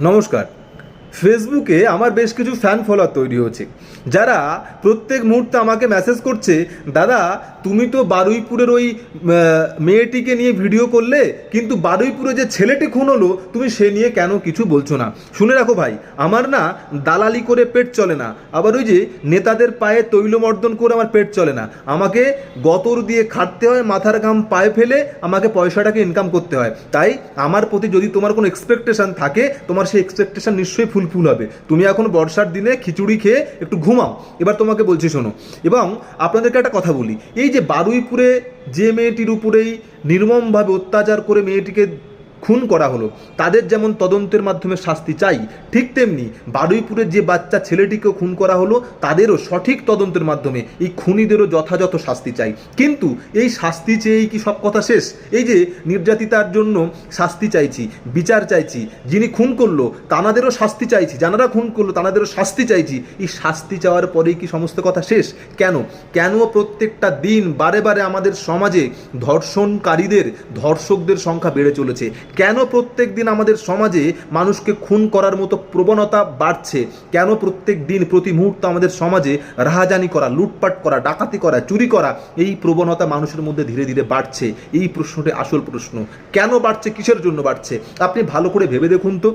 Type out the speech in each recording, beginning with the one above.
নমস্কার। ফেসবুকে আমার বেশ কিছু ফ্যান ফলোয়ার তৈরি হয়েছে, যারা প্রত্যেক মুহূর্তে আমাকে মেসেজ করছে, দাদা তুমি তো বারুইপুরের ওই মেয়েটিকে নিয়ে ভিডিও করলে, কিন্তু বারুইপুরে যে ছেলেটি খুন হলো তুমি সে নিয়ে কেন কিছু বলছো না। শুনে রাখো ভাই, আমার না দালালি করে পেট চলে না, আবার ওই যে নেতাদের পায়ে তৈলমর্দন করে আমার পেট চলে না। আমাকে গতর দিয়ে খাটতে হয়, মাথার ঘাম পায়ে ফেলে আমাকে পয়সাটাকে ইনকাম করতে হয়। তাই আমার প্রতি যদি তোমার কোনো এক্সপেকটেশন থাকে, তোমার সেই এক্সপেকটেশন নিশ্চয়ই ফুলফুল হবে। তুমি এখন বর্ষার দিনে খিচুড়ি খেয়ে একটু ঘুমাও। এবার তোমাকে বলছি শোনো, এবং আপনাদেরকে একটা কথা বলি, এই যে বারুইপুরে যে মেয়েটির উপরেই নির্মমভাবে অত্যাচার করে মেয়েটিকে খুন করা হলো, তাদের যেমন তদন্তের মাধ্যমে শাস্তি চাই, ঠিক তেমনি বারুইপুরের যে বাচ্চা ছেলেটিকেও খুন করা হলো তাদেরও সঠিক তদন্তের মাধ্যমে এই খুনিদেরও যথাযথ শাস্তি চাই। কিন্তু এই শাস্তি চেয়েই কি সব কথা শেষ? এই যে নির্যাতিতার জন্য শাস্তি চাইছি, বিচার চাইছি, যিনি খুন করলো তানাদেরও শাস্তি চাইছি, যারা খুন করলো তানাদেরও শাস্তি চাইছি, এই শাস্তি চাওয়ার পরেই কি সমস্ত কথা শেষ? কেন কেন প্রত্যেকটা দিন বারে বারে আমাদের সমাজে ধর্ষণকারীদের, ধর্ষকদের সংখ্যা বেড়ে চলেছে? কেন প্রত্যেক দিন আমাদের সমাজে মানুষকে খুন করার মতো প্রবণতা বাড়ছে? কেন প্রত্যেক দিন প্রতি মুহূর্তে আমাদের সমাজে রাহাজানি করা, লুটপাট করা, ডাকাতি করা, চুরি করা, এই প্রবণতা মানুষের মধ্যে ধীরে ধীরে বাড়ছে? এই প্রশ্নটি আসল প্রশ্ন। কেন বাড়ছে, কিসের জন্য বাড়ছে? আপনি ভালো করে ভেবে দেখুন তো।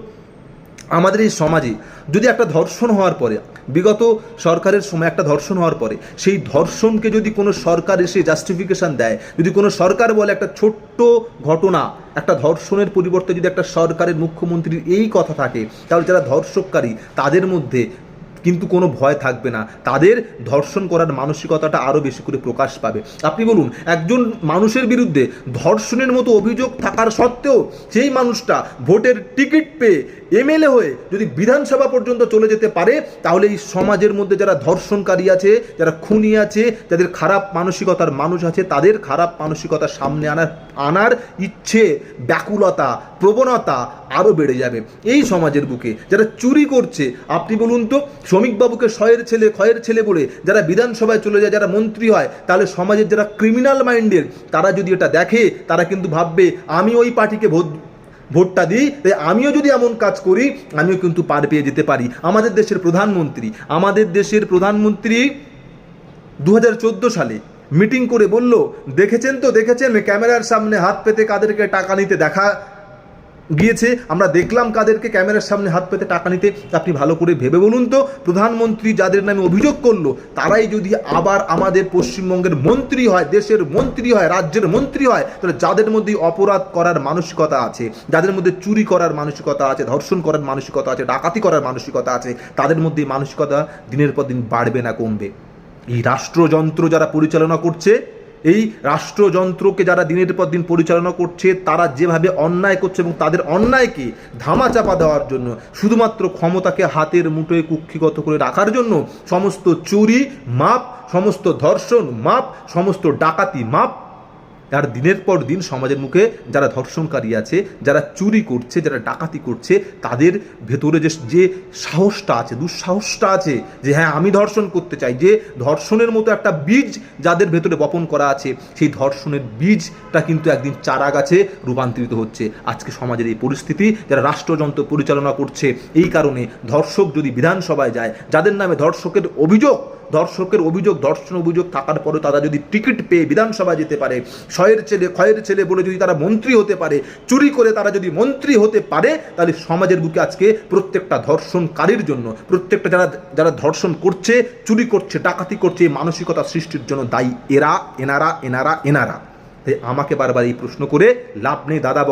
আমাদের এই সমাজে যদি একটা ধর্ষণ হওয়ার পরে, বিগত সরকারের সময় একটা ধর্ষণ হওয়ার পরে সেই ধর্ষণকে যদি কোনো সরকার এসে জাস্টিফিকেশান দেয়, যদি কোনো সরকার বলে একটা ছোট্ট ঘটনা, একটা ধর্ষণের পরিবর্তে যদি একটা সরকারের মুখ্যমন্ত্রীর এই কথা থাকে, তাহলে যারা ধর্ষককারী তাদের মধ্যে কিন্তু কোনো ভয় থাকবে না, তাদের ধর্ষণ করার মানসিকতাটা আরও বেশি করে প্রকাশ পাবে। আপনি বলুন, একজন মানুষের বিরুদ্ধে ধর্ষণের মতো অভিযোগ থাকার সত্ত্বেও সেই মানুষটা ভোটের টিকিট পেয়ে এমএলএ হয়ে যদি বিধানসভা পর্যন্ত চলে যেতে পারে, তাহলে এই সমাজের মধ্যে যারা ধর্ষণকারী আছে, যারা খুনি আছে, যাদের খারাপ মানসিকতার মানুষ আছে, তাদের খারাপ মানসিকতা সামনে আনার ইচ্ছে, ব্যাকুলতা, প্রবণতা আরও বেড়ে যাবে। এই সমাজের বুকে যারা চুরি করছে, আপনি বলুন তো, শ্রমিকবাবুকে ক্ষয়ের ছেলে বলে যারা বিধানসভায় চলে যায়, যারা মন্ত্রী হয়, তাহলে সমাজের যারা ক্রিমিনাল মাইন্ডের তারা যদি এটা দেখে, তারা কিন্তু ভাববে আমি ওই পার্টিকে ভোটটা দিই, তাই আমিও যদি এমন কাজ করি আমিও কিন্তু পার পেয়ে যেতে পারি। আমাদের দেশের প্রধানমন্ত্রী 2014 সালে মিটিং করে বলল, দেখেছেন ক্যামেরার সামনে হাত পেতে কাদেরকে টাকা নিতে দেখা গিয়েছে, আমরা দেখলাম কাদেরকে ক্যামেরার সামনে হাত পেতে টাকা নিতে। আপনি ভালো করে ভেবে বলুন তো, প্রধানমন্ত্রী যাদের নামে অভিযোগ করলো তারাই যদি আবার আমাদের পশ্চিমবঙ্গের মন্ত্রী হয়, দেশের মন্ত্রী হয়, রাজ্যের মন্ত্রী হয়, তাহলে যাদের মধ্যে অপরাধ করার মানসিকতা আছে, যাদের মধ্যে চুরি করার মানসিকতা আছে, ধর্ষণ করার মানসিকতা আছে, ডাকাতি করার মানসিকতা আছে, তাদের মধ্যে মানসিকতা দিনের পর দিন বাড়বে না কমবে? এই রাষ্ট্রযন্ত্র যারা পরিচালনা করছে, এই রাষ্ট্রযন্ত্রকে যারা দিনের পর দিন পরিচালনা করছে, তারা যেভাবে অন্যায় করছে এবং তাদের অন্যায়কে ধামাচাপা দেওয়ার জন্য, শুধুমাত্র ক্ষমতাকে হাতের মুঠোয় কুক্ষিগত করে রাখার জন্য সমস্ত চুরি মাপ, সমস্ত ধর্ষণ মাপ, সমস্ত ডাকাতি মাপ, আর দিনের পর দিন সমাজের মুখে যারা ধর্ষণকারী আছে, যারা চুরি করছে, যারা ডাকাতি করছে, তাদের ভেতরে যে সাহসটা আছে, দুঃসাহসটা আছে যে হ্যাঁ আমি ধর্ষণ করতে চাই, যে ধর্ষণের মতো একটা বীজ যাদের ভেতরে বপন করা আছে, সেই ধর্ষণের বীজটা কিন্তু একদিন চারা গাছে রূপান্তরিত হচ্ছে। আজকে সমাজের এই পরিস্থিতি, যারা রাষ্ট্রযন্ত্র পরিচালনা করছে, এই কারণে ধর্ষক যদি বিধানসভায় যায়, যাদের নামে ধর্ষণ অভিযোগ থাকার পরে তারা যদি টিকিট পেয়ে বিধানসভায় যেতে পারে, ক্ষয়ের ছেলে বলে যদি তারা মন্ত্রী হতে পারে, চুরি করে তারা যদি মন্ত্রী হতে পারে, তাহলে সমাজের বুকে আজকে প্রত্যেকটা ধর্ষণকারীর জন্য, প্রত্যেকটা যারা ধর্ষণ করছে, চুরি করছে, ডাকাতি করছে, এই মানসিকতা সৃষ্টির জন্য দায়ী এনারা। তাই আমাকে বারবার এই প্রশ্ন করে লাভ নেই। দাদা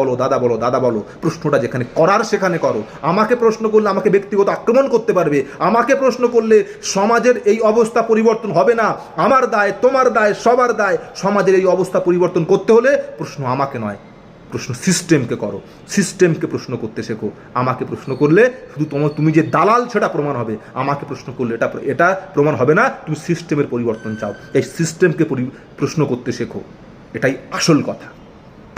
বলো, প্রশ্নটা যেখানে করার সেখানে করো। আমাকে প্রশ্ন করলে আমাকে ব্যক্তিগত আক্রমণ করতে পারবে, আমাকে প্রশ্ন করলে সমাজের এই অবস্থা পরিবর্তন হবে না। আমার দায়, তোমার দায়, সবার দায়। সমাজের এই অবস্থা পরিবর্তন করতে হলে প্রশ্ন আমাকে নয়, প্রশ্ন সিস্টেমকে করো, সিস্টেমকে প্রশ্ন করতে শেখো। আমাকে প্রশ্ন করলে শুধু তুমি যে দালাল সেটা প্রমাণ হবে, আমাকে প্রশ্ন করলে এটা প্রমাণ হবে না। তুমি সিস্টেমের পরিবর্তন চাও, এই সিস্টেমকে প্রশ্ন করতে শেখো, এটাই আসল কথা।